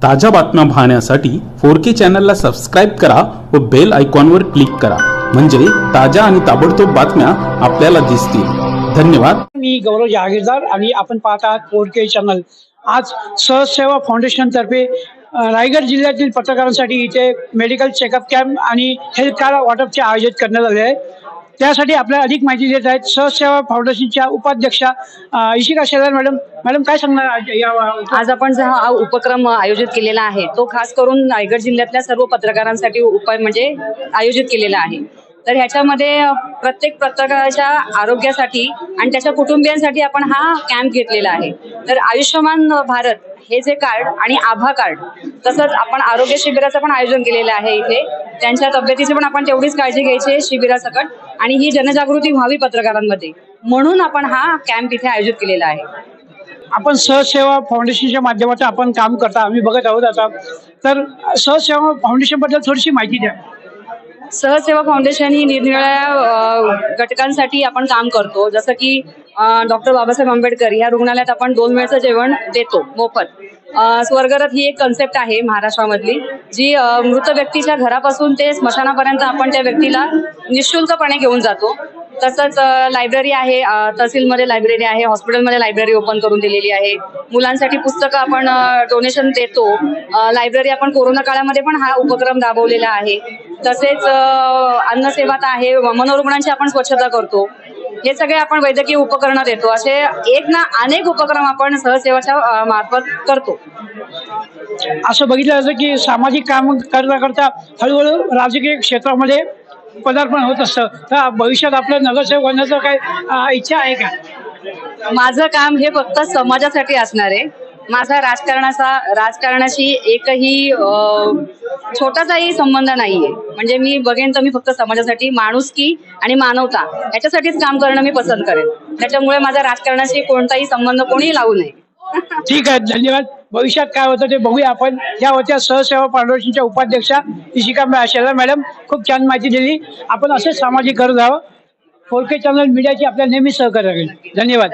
ताज्या बातम्या पाहण्यासाठी 4K चॅनलला सबस्क्राईब करा व बेल आयकॉनवर क्लिक करा, म्हणजे ताज्या आणि ताबडतोब बातम्या आपल्याला दिसतील. धन्यवाद. मी गौरव जहागीरदार आणि आपण पाहत आहात 4K चॅनल. आज सहजसेवा फाउंडेशन तर्फे रायगड जिल्ह्यातील पत्रकारांसाठी इथे मेडिकल चेकअप कॅम्प आणि हेल्थ कार्ड वाटपचे आयोजित करण्यात आले आहे. त्यासाठी आपल्याला अधिक माहिती देत आहेत सहजसेवा फाउंडेशनच्या उपाध्यक्षा इशिका शेलार मॅडम. मॅडम काय सांगणार आज आपण जो हा उपक्रम आयोजित केलेला आहे तो खास करून रायगड जिल्ह्यातल्या सर्व पत्रकारांसाठी म्हणजे आयोजित केलेला आहे. तर ह्याच्यामध्ये प्रत्येक पत्रकाराच्या आरोग्यासाठी आणि त्याच्या कुटुंबियांसाठी आपण हा कॅम्प घेतलेला आहे. तर आयुष्यमान भारत हे जे कार्ड आणि आभा कार्ड, तसंच आपण आरोग्य शिबिराचं पण आयोजन केलेलं आहे. इथे त्यांच्या तब्येतीची पण आपण तेवढीच काळजी घ्यायची आहे शिबिरासकट, आणि ही जनजागृती व्हावी पत्रकारांमध्ये म्हणून आपण हा कॅम्प इथे आयोजित केलेला आहे. आपण सहजसेवा फाउंडेशनच्या माध्यमातून आपण काम करता, आम्ही बघत आहोत आता. तर सहजसेवा फाउंडेशन बद्दल थोडीशी माहिती द्या. सहजसेवा फाउंडेशन ही निरनिराळ्या घटकांसाठी आपण काम करतो. जसं की डॉक्टर बाबासाहेब आंबेडकर या रुग्णालयात आपण 2 वेळचं जेवण देतो मोफत. स्वर्गरथ ही एक कन्सेप्ट आहे महाराष्ट्रामधली, जी मृत व्यक्तीच्या घरापासून ते स्मशानापर्यंत आपण त्या व्यक्तीला निःशुल्कपणे घेऊन जातो. तसंच लायब्ररी आहे, तहसीलमध्ये लायब्ररी आहे, हॉस्पिटलमध्ये लायब्ररी ओपन करून दिलेली आहे. मुलांसाठी पुस्तकं आपण डोनेशन देतो. लायब्ररी आपण कोरोना काळामध्ये पण हा उपक्रम राबवलेला आहे. तसेच अन्नसेवा आहे, मनोरुग्णांची आपण स्वच्छता करतो. हे सगळे आपण वैद्यकीय उपकरणं देतो. असे एक ना अनेक उपक्रम आपण सहसेवाच्या मार्फत करतो. असं बघितलं जातं की सामाजिक काम करता करता हळूहळू राजकीय क्षेत्रामध्ये पदार्पण होत असतं. तर भविष्यात आपलं नगरसेवक होण्याचं काय इच्छा आहे का? माझं काम हे फक्त समाजासाठी असणार आहे. माझा राजकारणाशी एकही छोटासाही संबंध नाहीये. म्हणजे मी बघेन तर मी फक्त समाजासाठी, माणुसकी आणि मानवता याच्यासाठीच काम करणं मी पसंत करेन. त्याच्यामुळे माझा राजकारणाशी कोणताही संबंध कोणी लावू नये. ठीक आहे, धन्यवाद. भविष्यात काय होतं ते बघूया आपण. या होत्या सहसेवा फाउंडेशनच्या उपाध्यक्षा इशिका शेलार मॅडम. खूप छान माहिती दिली. आपण असेच सामाजिक करत आहोत. 4K चॅनल मीडियाची आपल्याला नेहमी सहकार्य करेल. धन्यवाद.